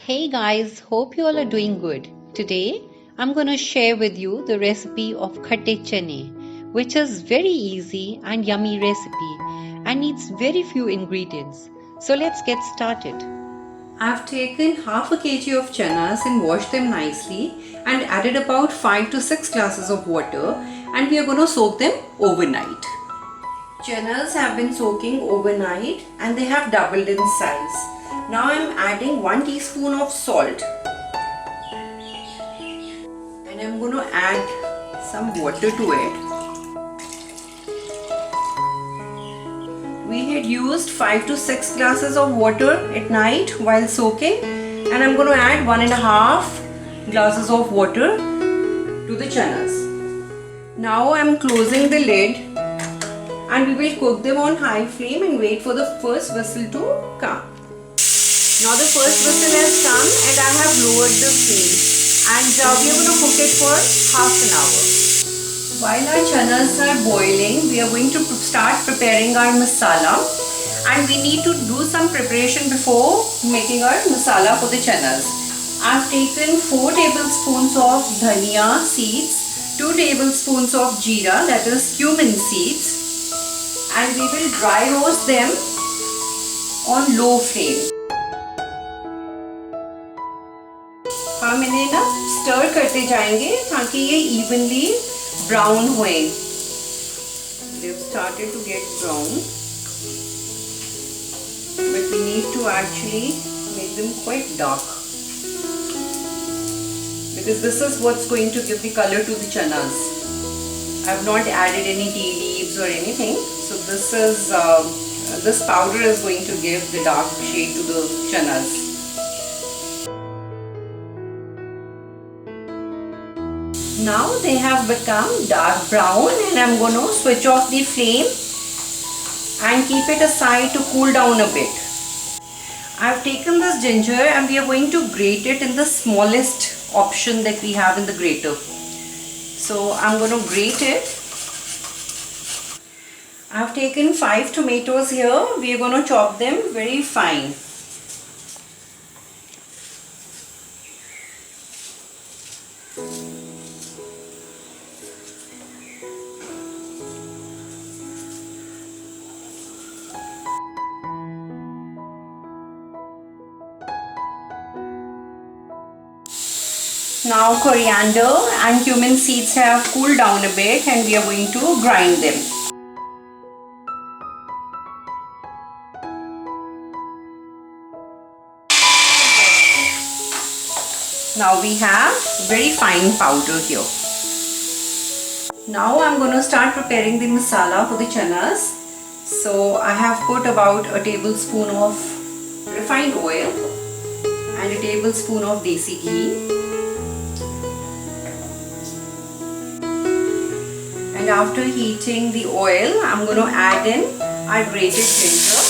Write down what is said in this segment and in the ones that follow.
Hey guys, hope you all are doing good. Today I'm going to share with you the recipe of khatte chane, which is very easy and yummy recipe and needs very few ingredients. So let's get started. I've taken half a kg of chanas and washed them nicely and added about 5 to 6 glasses of water, and we are going to soak them overnight. Chanas have been soaking overnight and they have doubled in size. Now I'm adding 1 teaspoon of salt and I'm going to add some water to it. We had used 5 to 6 glasses of water at night while soaking, and I'm going to add 1.5 glasses of water to the chanas. Now I'm closing the lid and we will cook them on high flame and wait for the first whistle to come. Now the first whistle has come and I have lowered the flame, and we are going to cook it for half an hour. While our chanas are boiling, we are going to start preparing our masala, and we need to do some preparation before making our masala for the chanas. I have taken 4 tablespoons of dhania seeds, 2 tablespoons of jeera, that is cumin seeds, and we will dry roast them on low flame. हम इन्हें ना stir करते जाएंगे ताकि ये evenly brown होए. They've started to get brown, but we need to actually make them quite dark because this is what's going to give the color to the chanas. I have not added any tea leaves or anything, so this powder is going to give the dark shade to the chanas. Now they have become dark brown, and I'm going to switch off the flame and keep it aside to cool down a bit. I've taken this ginger and we are going to grate it in the smallest option that we have in the grater. So I'm going to grate it. I've taken 5 tomatoes here. We are going to chop them very fine. Now coriander and cumin seeds have cooled down a bit and we are going to grind them. Now we have very fine powder here. Now I'm going to start preparing the masala for the chanas. So I have put about a tablespoon of refined oil and a tablespoon of desi ghee. And after heating the oil, I'm going to add in our grated ginger.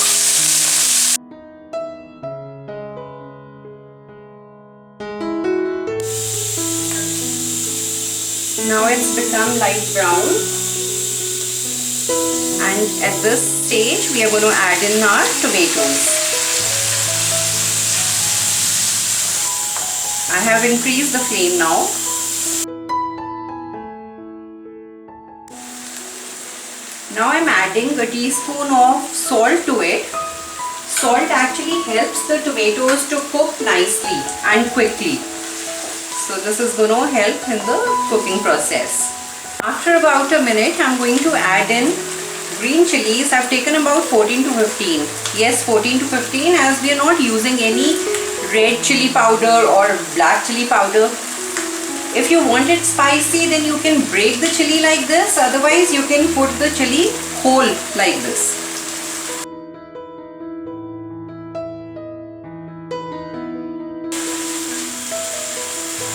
Now it's become light brown. And at this stage, we are going to add in our tomatoes. I have increased the flame now. Now I'm adding a teaspoon of salt to it. Salt actually helps the tomatoes to cook nicely and quickly. So this is going to help in the cooking process. After about a minute, I'm going to add in green chilies. I've taken about 14 to 15. Yes, 14 to 15, as we are not using any red chili powder or black chili powder. If you want it spicy, then you can break the chili like this. Otherwise, you can put the chili whole like this.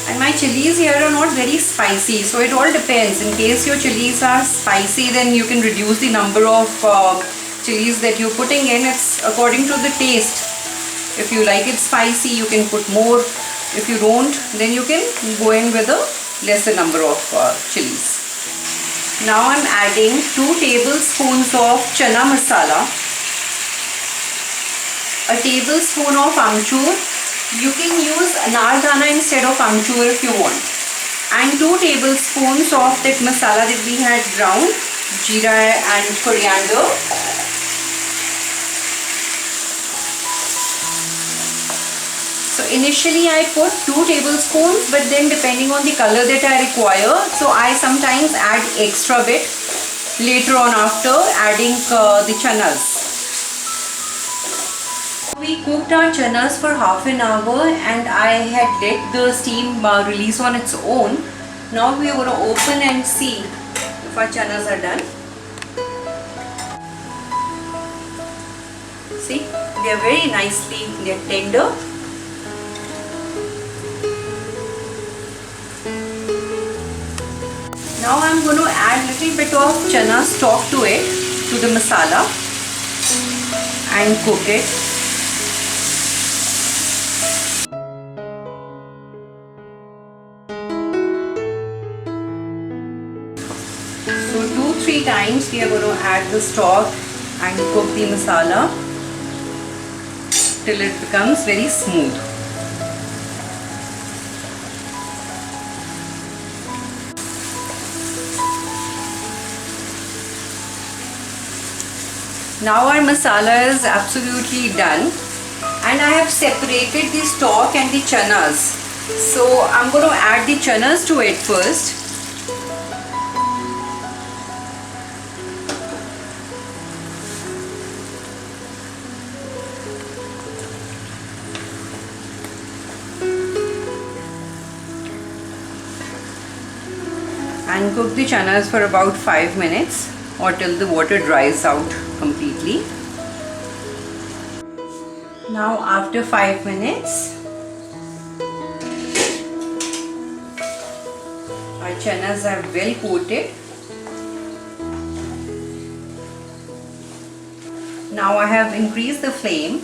And my chilies here are not very spicy, so it all depends. In case your chilies are spicy, then you can reduce the number of chilies that you're putting in. It's according to the taste. If you like it spicy, you can put more. If you don't, then you can go in with a lesser number of chilies. Now I'm adding 2 tablespoons of chana masala, a tablespoon of amchur, You can use anardana instead of amchur if you want. And 2 tablespoons of that masala that we had ground, jeera and coriander. So initially I put 2 tablespoons, but then depending on the color that I require, so I sometimes add extra bit later on after adding the chanas. We cooked our chanas for half an hour and I had let the steam release on its own. Now we are going to open and see if our chanas are done. See, they are very nicely, they are tender. Now I am going to add little bit of chana stock to it, to the masala, and cook it. So 2-3 times we are going to add the stock and cook the masala till it becomes very smooth. Now our masala is absolutely done and I have separated the stock and the chanas. So I'm going to add the chanas to it first. And cook the chanas for about 5 minutes or till the water dries out completely. Now after 5 minutes, our chanas are well coated. Now I have increased the flame.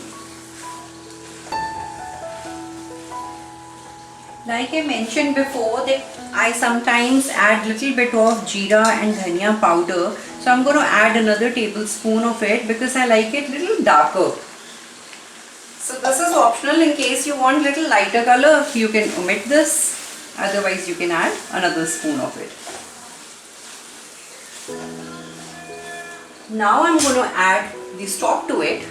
Like I mentioned before that I sometimes add little bit of jeera and dhania powder. So I'm going to add another tablespoon of it because I like it little darker. So this is optional. In case you want little lighter color, you can omit this. Otherwise you can add another spoon of it. Now I'm going to add the stock to it.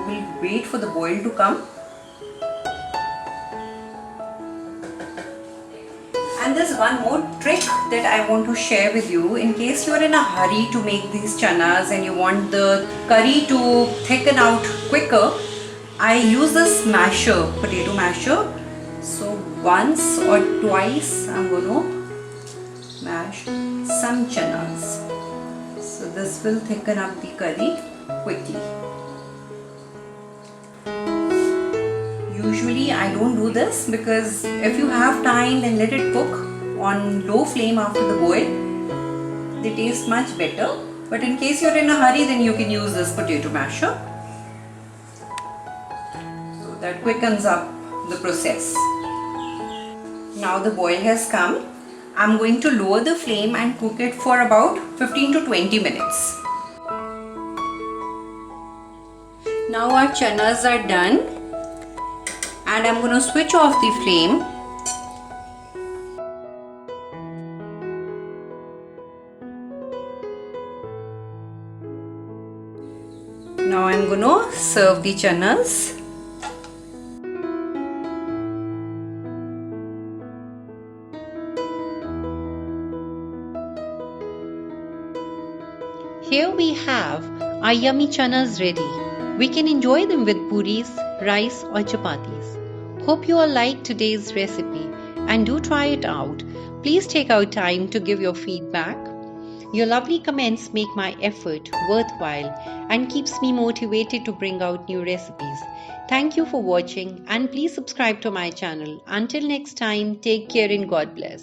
We'll wait for the boil to come. And there's one more trick that I want to share with you. In case you're in a hurry to make these chanas and you want the curry to thicken out quicker, I use this masher, potato masher. So once or twice I'm going to mash some chanas. So this will thicken up the curry quickly. Usually I don't do this because if you have time, then let it cook on low flame after the boil. They taste much better. But in case you're in a hurry, then you can use this potato masher. So that quickens up the process. Now the boil has come. I'm going to lower the flame and cook it for about 15 to 20 minutes. Now our chanas are done. And I'm going to switch off the flame. Now I'm going to serve the chanas. Here we have our yummy chanas ready. We can enjoy them with puris, rice or chapatis. Hope you all liked today's recipe and do try it out. Please take out time to give your feedback. Your lovely comments make my effort worthwhile and keeps me motivated to bring out new recipes. Thank you for watching and please subscribe to my channel. Until next time, take care and God bless.